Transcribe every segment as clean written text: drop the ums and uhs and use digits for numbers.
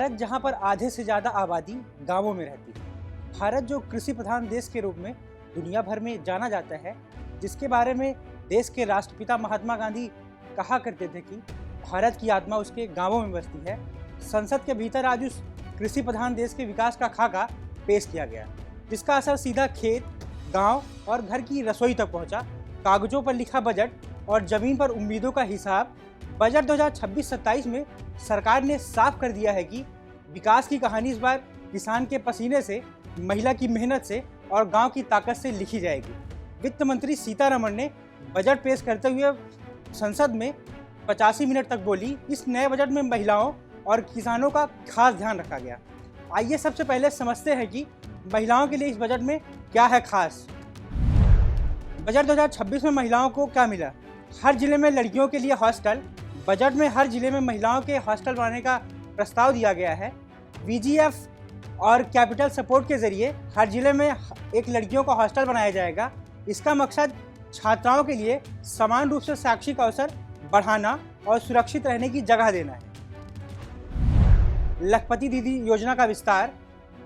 भारत जहां पर आधे से ज़्यादा आबादी गांवों में रहती है, भारत जो कृषि प्रधान देश के रूप में दुनिया भर में जाना जाता है, जिसके बारे में देश के राष्ट्रपिता महात्मा गांधी कहा करते थे कि भारत की आत्मा उसके गांवों में बसती है। संसद के भीतर आज उस कृषि प्रधान देश के विकास का खाका पेश किया गया, जिसका असर सीधा खेत, गांव और घर की रसोई तक पहुंचा। कागजों पर लिखा बजट और जमीन पर उम्मीदों का हिसाब। बजट 2026-27 में सरकार ने साफ कर दिया है कि विकास की कहानी इस बार किसान के पसीने से, महिला की मेहनत से और गांव की ताकत से लिखी जाएगी। वित्त मंत्री सीतारमण ने बजट पेश करते हुए संसद में 85 मिनट तक बोली। इस नए बजट में महिलाओं और किसानों का खास ध्यान रखा गया। आइए सबसे पहले समझते हैं कि महिलाओं के लिए इस बजट में क्या है खास। बजट 2026 में महिलाओं को क्या मिला? हर जिले में लड़कियों के लिए हॉस्टल। बजट में हर जिले में महिलाओं के हॉस्टल बनाने का प्रस्ताव दिया गया है। VGF और कैपिटल सपोर्ट के जरिए हर जिले में एक लड़कियों का हॉस्टल बनाया जाएगा। इसका मकसद छात्राओं के लिए समान रूप से शैक्षिक अवसर बढ़ाना और सुरक्षित रहने की जगह देना है। लखपति दीदी योजना का विस्तार।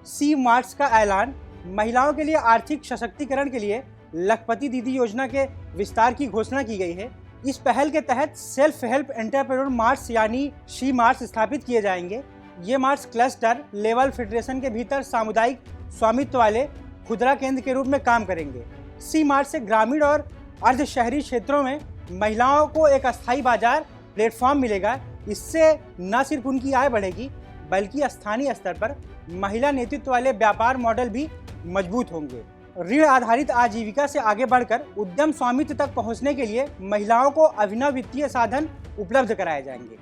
सी मार्च का ऐलान। महिलाओं के लिए आर्थिक सशक्तिकरण के लिए लखपति दीदी योजना के विस्तार की घोषणा की गई है। इस पहल के तहत सेल्फ हेल्प एंटरप्रेन्योर मार्ट्स यानी शी मार्ट्स स्थापित किए जाएंगे। ये मार्ट्स क्लस्टर लेवल फेडरेशन के भीतर सामुदायिक स्वामित्व वाले खुदरा केंद्र के रूप में काम करेंगे। सी मार्ट से ग्रामीण और अर्ध शहरी क्षेत्रों में महिलाओं को एक अस्थायी बाजार प्लेटफॉर्म मिलेगा। इससे न सिर्फ उनकी आय बढ़ेगी, बल्कि स्थानीय स्तर पर महिला नेतृत्व वाले व्यापार मॉडल भी मजबूत होंगे। ऋण आधारित आजीविका से आगे बढ़कर उद्यम स्वामित्व तक पहुंचने के लिए महिलाओं को अभिनव वित्तीय साधन उपलब्ध कराए जाएंगे।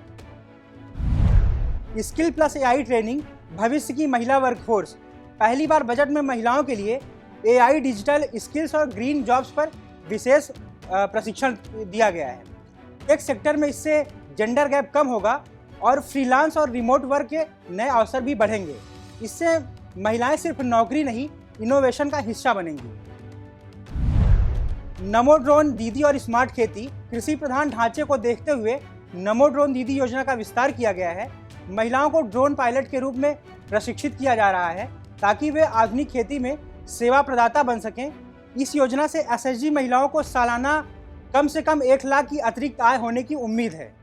Skill plus AI training. भविष्य की महिला वर्कफोर्स। पहली बार बजट में महिलाओं के लिए AI डिजिटल स्किल्स और ग्रीन जॉब्स पर विशेष प्रशिक्षण दिया गया है। टेक सेक्टर में इससे जेंडर गैप कम होगा और फ्रीलांस और रिमोट वर्क के नए अवसर भी बढ़ेंगे। इससे महिलाएं सिर्फ नौकरी नहीं, इनोवेशन का हिस्सा बनेंगी। नमो ड्रोन दीदी और स्मार्ट खेती। कृषि प्रधान ढांचे को देखते हुए नमो ड्रोन दीदी योजना का विस्तार किया गया है। महिलाओं को ड्रोन पायलट के रूप में प्रशिक्षित किया जा रहा है ताकि वे आधुनिक खेती में सेवा प्रदाता बन सकें। इस योजना से SHG महिलाओं को सालाना कम से कम 1 लाख की अतिरिक्त आय होने की उम्मीद है।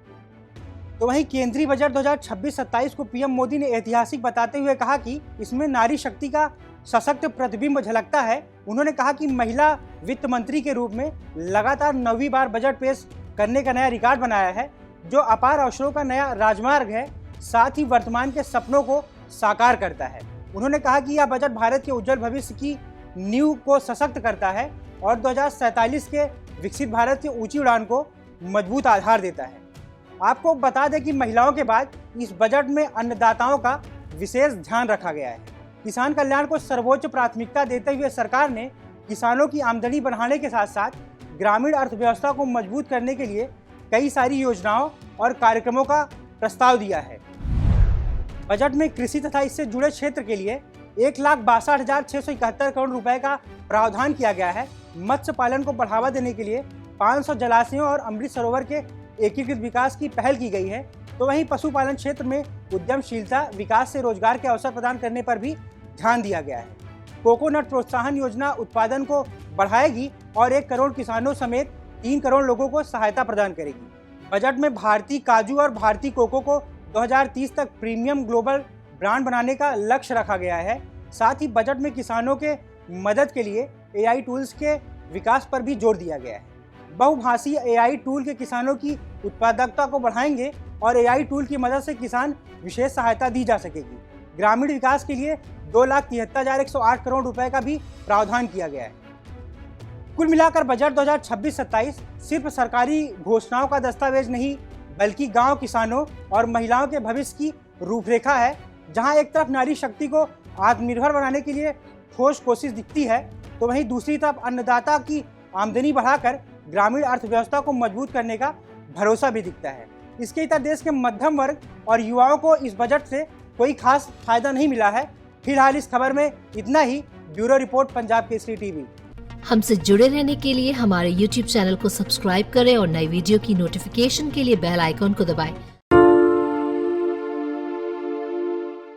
तो वहीं केंद्रीय बजट 2026-27 को PM मोदी ने ऐतिहासिक बताते हुए कहा कि इसमें नारी शक्ति का सशक्त प्रतिबिंब झलकता है। उन्होंने कहा कि महिला वित्त मंत्री के रूप में लगातार 9वीं बार बजट पेश करने का नया रिकॉर्ड बनाया है, जो अपार अवसरों का नया राजमार्ग है, साथ ही वर्तमान के सपनों को साकार करता है। उन्होंने कहा कि यह बजट भारत के उज्जवल भविष्य की नींव को सशक्त करता है और 2047 के विकसित भारत की ऊंची उड़ान को मजबूत आधार देता है। आपको बता दें कि महिलाओं के बाद इस बजट में अन्नदाताओं का विशेष ध्यान रखा गया है। किसान कल्याण को सर्वोच्च प्राथमिकता देते हुए सरकार ने किसानों की आमदनी बढ़ाने के साथ साथ ग्रामीण अर्थव्यवस्था को मजबूत करने के लिए कई सारी योजनाओं और कार्यक्रमों का प्रस्ताव दिया है। बजट में कृषि तथा इससे जुड़े क्षेत्र के लिए 1,62,671 करोड़ रुपए का प्रावधान किया गया है। मत्स्य पालन को बढ़ावा देने के लिए 500 जलाशयों और अमृत सरोवर के एकीकृत विकास की पहल की गई है। तो वहीं पशुपालन क्षेत्र में उद्यमशीलता विकास से रोजगार के अवसर प्रदान करने पर भी ध्यान दिया गया है। कोकोनट प्रोत्साहन योजना उत्पादन को बढ़ाएगी और 1 करोड़ किसानों समेत 3 करोड़ लोगों को सहायता प्रदान करेगी। बजट में भारतीय काजू और भारतीय कोको को 2030 तक प्रीमियम ग्लोबल ब्रांड बनाने का लक्ष्य रखा गया है। साथ ही बजट में किसानों के मदद के लिए AI टूल्स के विकास पर भी जोर दिया गया है। बहुभाषीय AI टूल के किसानों की उत्पादकता को बढ़ाएंगे और AI टूल की मदद से किसान विशेष सहायता दी जा सकेगी। ग्रामीण विकास के लिए 2,73,108 करोड़ रुपए का भी प्रावधान किया गया है। कुल मिलाकर बजट 2026-27 सिर्फ सरकारी घोषणाओं का दस्तावेज नहीं, बल्कि गांव, किसानों और महिलाओं के भविष्य की रूपरेखा है। जहां एक तरफ नारी शक्ति को आत्मनिर्भर बनाने के लिए ठोस कोशिश दिखती है, तो वहीं दूसरी तरफ अन्नदाता की आमदनी बढ़ाकर ग्रामीण अर्थव्यवस्था को मजबूत करने का भरोसा भी दिखता है। इसके इतर देश के मध्यम वर्ग और युवाओं को इस बजट से कोई खास फायदा नहीं मिला है। फिलहाल इस खबर में इतना ही। Bureau report, Punjab Kesari TV. हमसे जुड़े रहने के लिए हमारे YouTube चैनल को सब्सक्राइब करें और नई वीडियो की नोटिफिकेशन के लिए बेल आइकॉन को दबाएं।